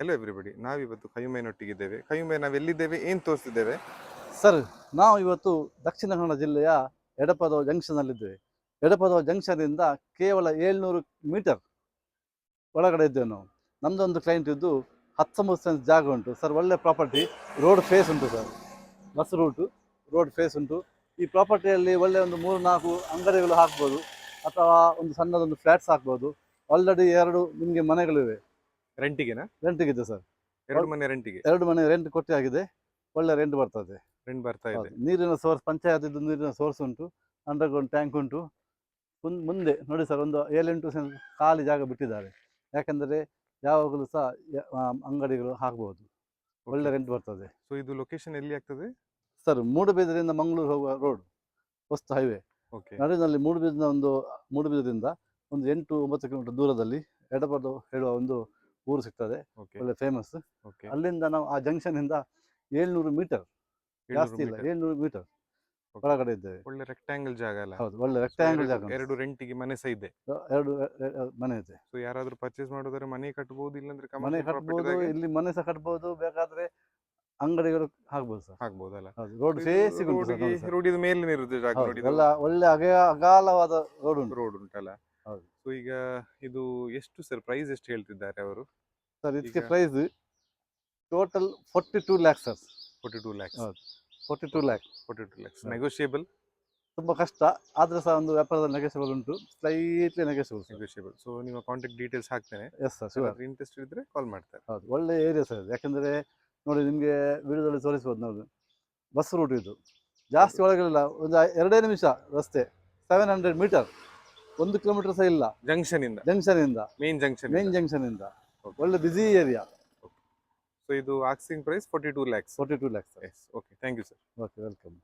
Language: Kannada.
ಹೆಲೋ ಎವ್ರಿಬಡಿ, ನಾವಿವತ್ತು ಕಯುಮೆನೊಟ್ಟಿಗಿದ್ದೇವೆ. ಕಯುಮೆ ನಾವೆಲ್ಲಿದ್ದೇವೆ, ಏನು ತೋರಿಸ್ತಿದ್ದೇವೆ? ಸರ್, ನಾವು ಇವತ್ತು ದಕ್ಷಿಣ ಕನ್ನಡ ಜಿಲ್ಲೆಯ ಎಡಪದ ಜಂಕ್ಷನ್ನಲ್ಲಿದ್ದೇವೆ. ಎಡಪದ ಜಂಕ್ಷನಿಂದ ಕೇವಲ 700 ಮೀಟರ್ ಒಳಗಡೆ ಇದ್ದೇವೆ ನಾವು. ನಮ್ಮದೊಂದು ಕ್ಲೈಂಟ್ ಇದ್ದು 19 ಸೆನ್ಸ್ ಜಾಗ ಉಂಟು ಸರ್. ಒಳ್ಳೆ ಪ್ರಾಪರ್ಟಿ, ರೋಡ್ ಫೇಸ್ ಉಂಟು sir. Bus route, road face ಉಂಟು. ಈ ಪ್ರಾಪರ್ಟಿಯಲ್ಲಿ ಒಳ್ಳೆ ಒಂದು 3-4 ಅಂಗಡಿಗಳು ಹಾಕ್ಬೋದು, ಅಥವಾ ಒಂದು ಸಣ್ಣದೊಂದು ಫ್ಲ್ಯಾಟ್ಸ್ ಹಾಕ್ಬೋದು. ಆಲ್ರೆಡಿ 2 ನಿಮಗೆ ಮನೆಗಳಿವೆ. ರೆಂಟಿಗೆನಾ? ರೆಂಟಿಗಿದೆ ಸರ್. 2 ಮನೆ ರೆಂಟಿಗೆ. 2 ಮನೆ ರೆಂಟ್ ಕೊಟ್ಟೆ ಆಗಿದೆ. ಒಳ್ಳೆ ರೆಂಟ್ ಬರ್ತದೆ. ರೆಂಟ್ ಬರ್ತಾ ಇದೆ. ನೀರಿನ ಸೋರ್ಸ್, ಪಂಚಾಯತ್ ನೀರಿನ ಸೋರ್ಸ್ ಉಂಟು, ಅಂಡರ್ಗ್ರೌಂಡ್ ಟ್ಯಾಂಕ್ ಉಂಟು. ಮುಂದೆ ನೋಡಿ ಸರ್, ಒಂದು 7-8 ಸೆಂಟ್ ಖಾಲಿ ಜಾಗ ಬಿಟ್ಟಿದ್ದಾರೆ. ಯಾಕಂದರೆ ಯಾವಾಗಲೂ ಸಹ ಅಂಗಡಿಗಳು ಹಾಕ್ಬೋದು. ಒಳ್ಳೆ ರೆಂಟ್ ಬರ್ತದೆ. ಸೊ ಇದು ಲೊಕೇಶನ್ ಎಲ್ಲಿ ಆಗ್ತದೆ ಸರ್? ಮೂಡುಬಿದಿರೆಯಿಂದ ಮಂಗಳೂರು ಹೋಗುವ ರೋಡ್, ಹೊಸ್ತು ಹೈವೇ ನಡುವಿನಲ್ಲಿ. ಮೂಡುಬಿದಿರೆಯಿಂದ ಒಂದು 8-9 ಕಿಲೋಮೀಟರ್ ದೂರದಲ್ಲಿ ಎಡಪದ ಹೇಳುವ ಒಂದು ಊರು ಸಿಗ್ತದೆ, ಒಳ್ಳೆ ಫೇಮಸ್. ಅಲ್ಲಿಂದ ನಾವು ಆ ಜಂಕ್ಷನ್ ಇಂದ 700 ಮೀಟರ್, ಜಾಸ್ತಿ ಇಲ್ಲ, 700 ಮೀಟರ್ ಒಳಗಡೆ ಇದ್ದೇವೆ. ಒಳ್ಳೆ ರೆಕ್ಟಾಂಗಲ್ ಜಾಗ ಅಲ್ಲ? ಹೌದು, ಒಳ್ಳೆ ರೆಕ್ಟಾಂಗಲ್ ಜಾಗ. 2 ರೆಂಟಿಗೆ ಮನೆ ಸಹ ಇದೆ. 2 ಮನೆ ಇದೆ. ಸೊ ಯಾರಾದ್ರೂ ಪರ್ಚೇಸ್ ಮಾಡೋದಾದ್ರೆ ಮನೆ ಕಟ್ಟಬಹುದು, ಇಲ್ಲಾಂದ್ರೆ ಮನೆ ಕಟ್ಬೋದು, ಇಲ್ಲಿ ಮನೆ ಸಹ ಕಟ್ಬೋದು. ಬೇಕಾದ್ರೆ ಅಂಗಡಿಗಳು ಹಾಕ್ಬೋದು ಸರ್. ಹಾಕ್ಬೋದಲ್ಲ? ರೋಡ್ ಫೇಸ್ ರೋಡಿನ ಮೇಲೆ ಇರುತ್ತೆ ಜಾಗ ನೋಡಿ. ಒಳ್ಳೆ ಅಗಾಲವಾದ ರೋಡ್ ಉಂಟಲ್ಲ? ಹೌದು. ಸೊ ಈಗ ಇದು ಎಷ್ಟು ಸರ್ ಪ್ರೈಸ್ ಎಷ್ಟು ಹೇಳ್ತಿದ್ದಾರೆ ಅವರು? ಸರ್ ಇದಕ್ಕೆ ಪ್ರೈಸ್ ಟೋಟಲ್ 42 lakhs ಸರ್. 42 lakhs. 42 lakhs negotiable. ತುಂಬಾ ಕಷ್ಟ, ಆದ್ರೆ ಸಹ ಒಂದು ವ್ಯಾಪಾರದಲ್ಲಿ ನೆಗೋಷಿಯಬಲ್ ಉಂಟು, ಸ್ಲೈಟ್ಲಿ ನೆಗೋಷಿಯಬಲ್. ಸೊ ನಿಮ್ಮ ಕಾಂಟ್ಯಾಕ್ಟ್ ಡೀಟೇಲ್ಸ್ ಹಾಕ್ತೇನೆ. Yes sir, sure. ಇಂಟ್ರೆಸ್ಟ್ ಇದ್ರೆ ಕಾಲ್ ಮಾಡ್ತಾರೆ. ಹೌದು, ಒಳ್ಳೆ ಏರಿಯಾ ಸರ್. ಯಾಕಂದ್ರೆ ನೋಡಿ, ನಿಮಗೆ ವಿಡಿಯೋದಲ್ಲಿ ತೋರಿಸ್ಬೋದು. ನೋಡಿ, ಬಸ್ ರೂಟ್ ಇದು, ಜಾಸ್ತಿ ಒಳಗಿಲ್ಲ, ಒಂದು 2 ನಿಮಿಷ ರಸ್ತೆ. 700 ಮೀಟರ್, 1 ಕಿಲೋಮೀಟರ್ ಸಹ ಇಲ್ಲ ಜಂಕ್ಷನ್ ಇಂದ, ಮೇನ್ ಜಂಕ್ಷನ್ ಇಂದ. ಒಳ್ಳೆ ಬಿಸಿ ಏರಿಯಾ. ಸೊ ಇದು asking price 42 lakhs. 42 lakhs. Okay, thank you sir. Okay, welcome.